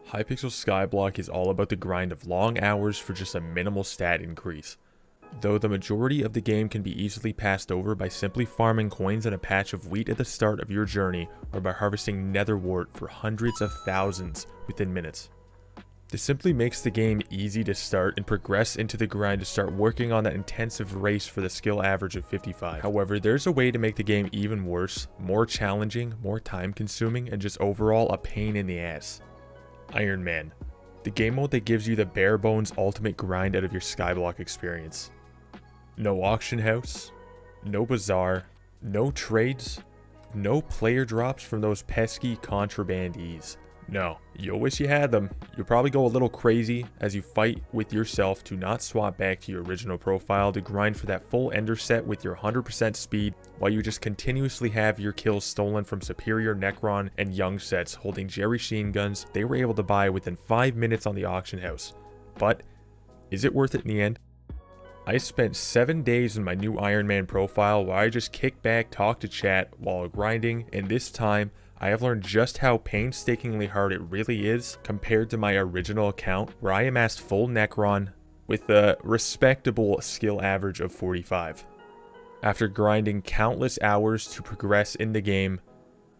Hypixel Skyblock is all about the grind of long hours for just a minimal stat increase. Though the majority of the game can be easily passed over by simply farming coins in a patch of wheat at the start of your journey, or by harvesting nether wart for hundreds of thousands within minutes. This simply makes the game easy to start and progress into the grind to start working on that intensive race for the skill average of 55. However, there's a way to make the game even worse, more challenging, more time consuming, and just overall a pain in the ass. Ironman, the game mode that gives you the bare bones ultimate grind out of your Skyblock experience. No auction house, no bazaar, no trades, no player drops from those pesky contrabandees. No, you'll wish you had them. You'll probably go a little crazy as you fight with yourself to not swap back to your original profile to grind for that full ender set with your 100% speed, while you just continuously have your kills stolen from superior Necron and Young sets holding Jerry Sheen guns they were able to buy within 5 minutes on the auction house. But is it worth it in the end? I spent 7 days in my new Ironman profile where I just kick back, talk to chat while grinding, and this time I have learned just how painstakingly hard it really is compared to my original account where I amassed full Necron with a respectable skill average of 45. After grinding countless hours to progress in the game,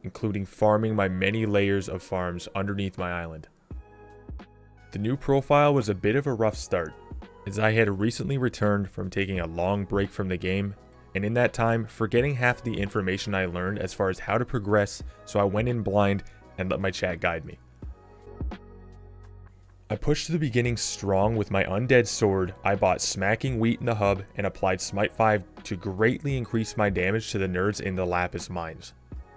including farming my many layers of farms underneath my island. The new profile was a bit of a rough start, as I had recently returned from taking a long break from the game, and in that time forgetting half the information I learned as far as how to progress, so I went in blind and let my chat guide me. I pushed to the beginning strong with my undead sword. I bought smacking wheat in the hub and applied smite 5 to greatly increase my damage to the nerds in the lapis mines.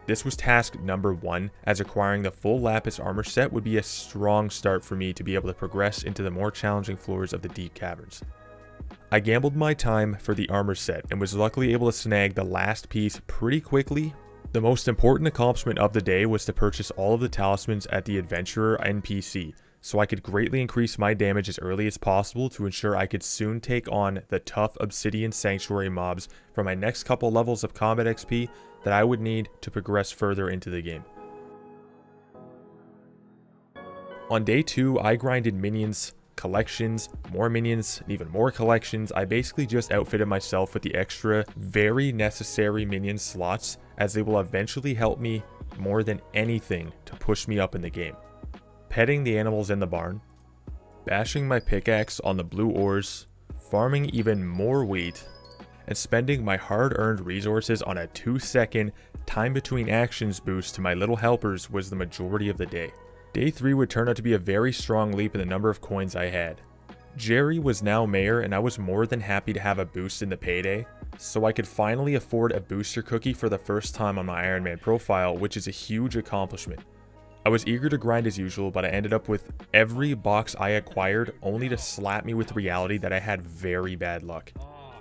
This was task number 1, as acquiring the full lapis armor set would be a strong start for me to be able to progress into the more challenging floors of the deep caverns. I gambled my time for the armor set and was luckily able to snag the last piece pretty quickly. The most important accomplishment of the day was to purchase all of the talismans at the adventurer NPC, so I could greatly increase my damage as early as possible to ensure I could soon take on the tough obsidian sanctuary mobs for my next couple levels of combat XP that I would need to progress further into the game. On day 2, I grinded minions, collections, more minions, and even more collections. I basically just outfitted myself with the extra, very necessary minion slots, as they will eventually help me more than anything to push me up in the game. Petting the animals in the barn, bashing my pickaxe on the blue ores, farming even more wheat, and spending my hard-earned resources on a 2-second time between actions boost to my little helpers was the majority of the day. Day 3 would turn out to be a very strong leap in the number of coins I had. Jerry was now mayor, and I was more than happy to have a boost in the payday, so I could finally afford a booster cookie for the first time on my Ironman profile, which is a huge accomplishment. I was eager to grind as usual, but I ended up with every box I acquired only to slap me with the reality that I had very bad luck.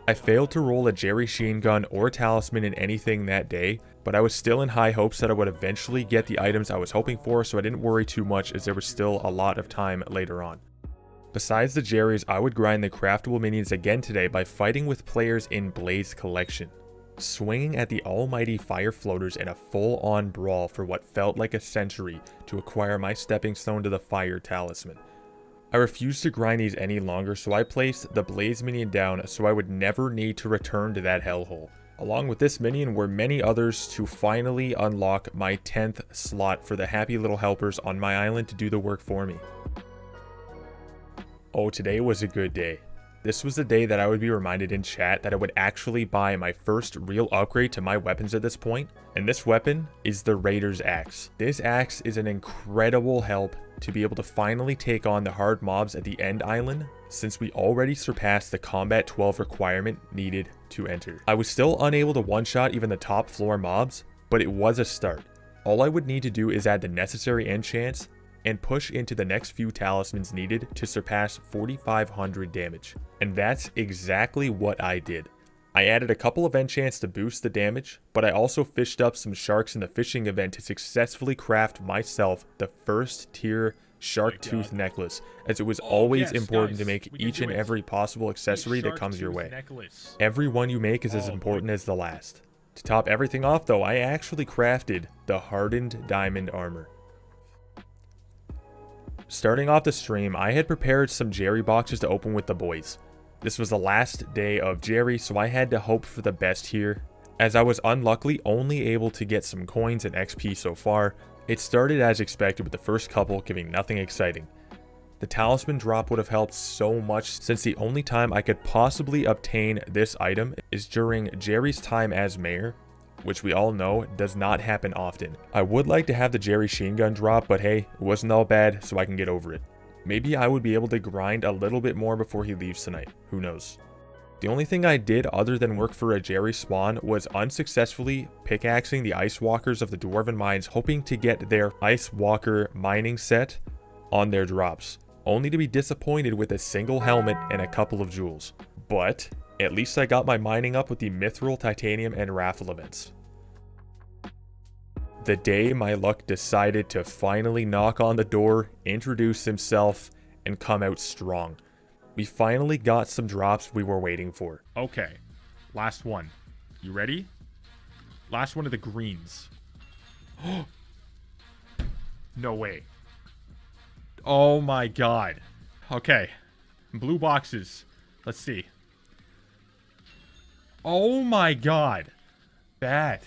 I failed to roll a Jerry Sheen gun or talisman in anything that day, but I was still in high hopes that I would eventually get the items I was hoping for, so I didn't worry too much as there was still a lot of time later on. Besides the Jerrys, I would grind the craftable minions again today by fighting with players in Blaze Collection, swinging at the almighty fire floaters in a full-on brawl for what felt like a century to acquire my stepping stone to the fire talisman. I refused to grind these any longer, so I placed the Blaze minion down so I would never need to return to that hellhole. Along with this minion were many others to finally unlock my 10th slot for the happy little helpers on my island to do the work for me. Oh, today was a good day. This was the day that I would be reminded in chat that I would actually buy my first real upgrade to my weapons at this point, and this weapon is the Raider's Axe. This axe is an incredible help to be able to finally take on the hard mobs at the end island, since we already surpassed the combat 12 requirement needed to enter. I was still unable to one-shot even the top floor mobs, but it was a start. All I would need to do is add the necessary enchants and push into the next few talismans needed to surpass 4,500 damage. And that's exactly what I did. I added a couple of enchants to boost the damage, but I also fished up some sharks in the fishing event to successfully craft myself the first tier shark tooth necklace, as it was always important to make each and every possible accessory that comes your way. Every one you make is as important as the last. To top everything off though, I actually crafted the hardened diamond armor. Starting off the stream, I had prepared some Jerry boxes to open with the boys. This was the last day of Jerry, so I had to hope for the best here. As I was unluckily only able to get some coins and XP so far, it started as expected with the first couple giving nothing exciting. The talisman drop would have helped so much since the only time I could possibly obtain this item is during Jerry's time as mayor, which we all know does not happen often. I would like to have the Jerry Sheen Gun drop, but hey, it wasn't all bad, so I can get over it. Maybe I would be able to grind a little bit more before he leaves tonight, who knows. The only thing I did other than work for a Jerry spawn was unsuccessfully pickaxing the Ice Walkers of the Dwarven Mines, hoping to get their Ice Walker mining set on their drops, only to be disappointed with a single helmet and a couple of jewels. But at least I got my mining up with the Mithril, Titanium, and Raffle events. The day my luck decided to finally knock on the door, introduce himself, and come out strong. We finally got some drops we were waiting for. Okay, last one. You ready? Last one of the greens. No way. Oh my god. Okay, blue boxes. Let's see. Oh my god. Bad.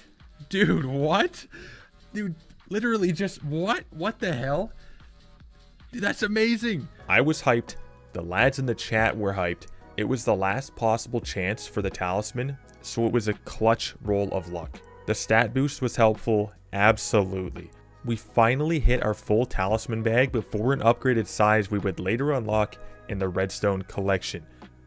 Dude, what? Dude, literally just what? What the hell? Dude, that's amazing. I was hyped. The lads in the chat were hyped. It was the last possible chance for the talisman, so it was a clutch roll of luck. The stat boost was helpful, absolutely. We finally hit our full talisman bag before an upgraded size we would later unlock in the Redstone collection.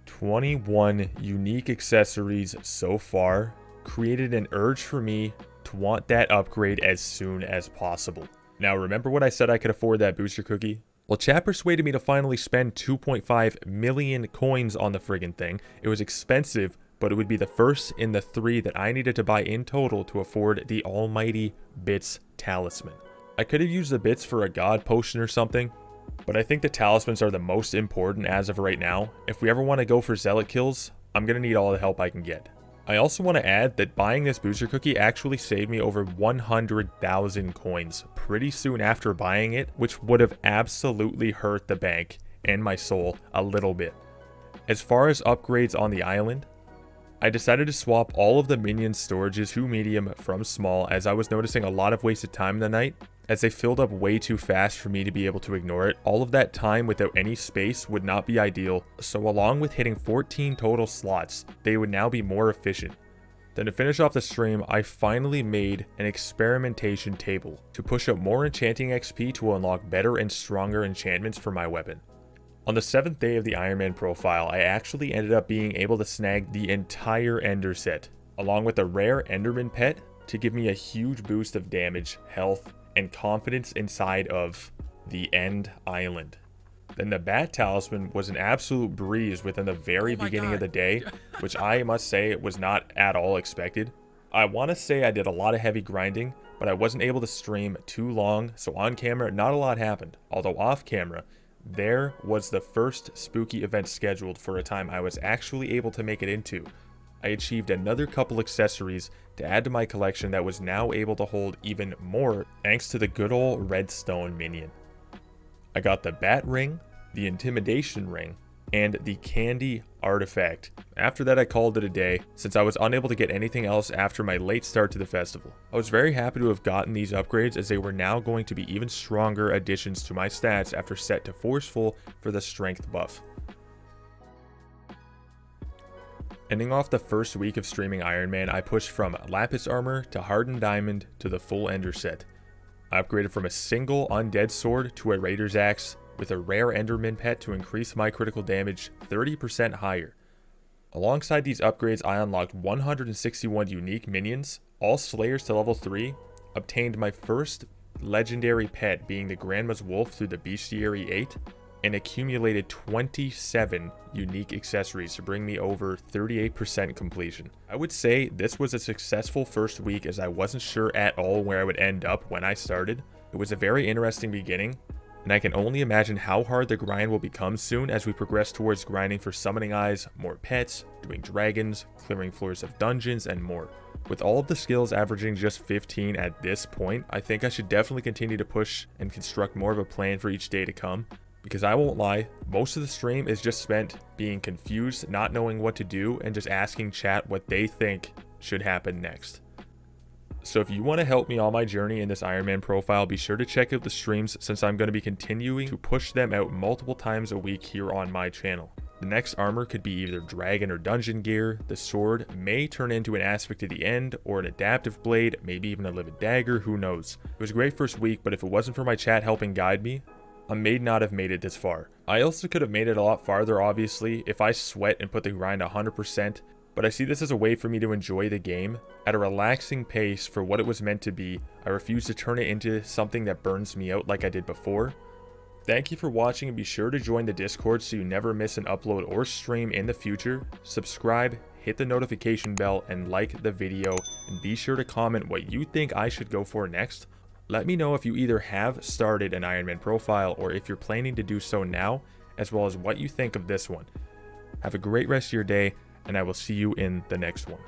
21 unique accessories so far created an urge for me to want that upgrade as soon as possible. Now remember what I said I could afford that booster cookie? Well, chat persuaded me to finally spend 2.5 million coins on the friggin' thing. It was expensive, but it would be the first in the 3 that I needed to buy in total to afford the almighty Bits talisman. I could have used the Bits for a god potion or something, but I think the talismans are the most important as of right now. If we ever want to go for zealot kills, I'm going to need all the help I can get. I also want to add that buying this booster cookie actually saved me over 100,000 coins pretty soon after buying it, which would have absolutely hurt the bank and my soul a little bit. As far as upgrades on the island, I decided to swap all of the minion storages to medium from small, as I was noticing a lot of wasted time in the night, as they filled up way too fast for me to be able to ignore it. All of that time without any space would not be ideal, so along with hitting 14 total slots, they would now be more efficient. Then to finish off the stream, I finally made an experimentation table to push up more enchanting XP to unlock better and stronger enchantments for my weapon. On the 7th day of the Ironman profile, I actually ended up being able to snag the entire Ender set, along with a rare Enderman pet to give me a huge boost of damage, health, and confidence inside of the End Island. Then the Bat Talisman was an absolute breeze within the very beginning of the day, which I must say was not at all expected. I want to say I did a lot of heavy grinding, but I wasn't able to stream too long, so on camera not a lot happened, although off camera, there was the first spooky event scheduled for a time I was actually able to make it into. I achieved another couple accessories to add to my collection that was now able to hold even more thanks to the good old redstone minion. I got the bat ring, the intimidation ring, and the candy artifact. After that I called it a day, since I was unable to get anything else after my late start to the festival. I was very happy to have gotten these upgrades, as they were now going to be even stronger additions to my stats after set to forceful for the strength buff. Ending off the first week of streaming Ironman, I pushed from Lapis Armor to Hardened Diamond to the full Ender set. I upgraded from a single undead sword to a Raider's Axe, with a rare Enderman pet to increase my critical damage 30% higher. Alongside these upgrades, I unlocked 161 unique minions, all Slayers to level 3, obtained my first legendary pet being the Grandma's Wolf through the Bestiary 8, and accumulated 27 unique accessories to bring me over 38% completion. I would say this was a successful first week, as I wasn't sure at all where I would end up when I started. It was a very interesting beginning, and I can only imagine how hard the grind will become soon as we progress towards grinding for summoning eyes, more pets, doing dragons, clearing floors of dungeons, and more. With all of the skills averaging just 15 at this point, I think I should definitely continue to push and construct more of a plan for each day to come, because I won't lie, most of the stream is just spent being confused, not knowing what to do, and just asking chat what they think should happen next. So if you want to help me on my journey in this Ironman profile, be sure to check out the streams, since I'm going to be continuing to push them out multiple times a week here on my channel. The next armor could be either dragon or dungeon gear, the sword may turn into an aspect at the end, or an adaptive blade, maybe even a livid dagger, who knows. It was a great first week, but if it wasn't for my chat helping guide me, I may not have made it this far. I also could have made it a lot farther, obviously, if I sweat and put the grind 100%, but I see this as a way for me to enjoy the game at a relaxing pace for what it was meant to be. I refuse to turn it into something that burns me out like I did before. Thank you for watching, and be sure to join the Discord so you never miss an upload or stream in the future. Subscribe, hit the notification bell, and like the video, and be sure to comment what you think I should go for next. Let me know if you either have started an Ironman profile or if you're planning to do so now, as well as what you think of this one. Have a great rest of your day, and I will see you in the next one.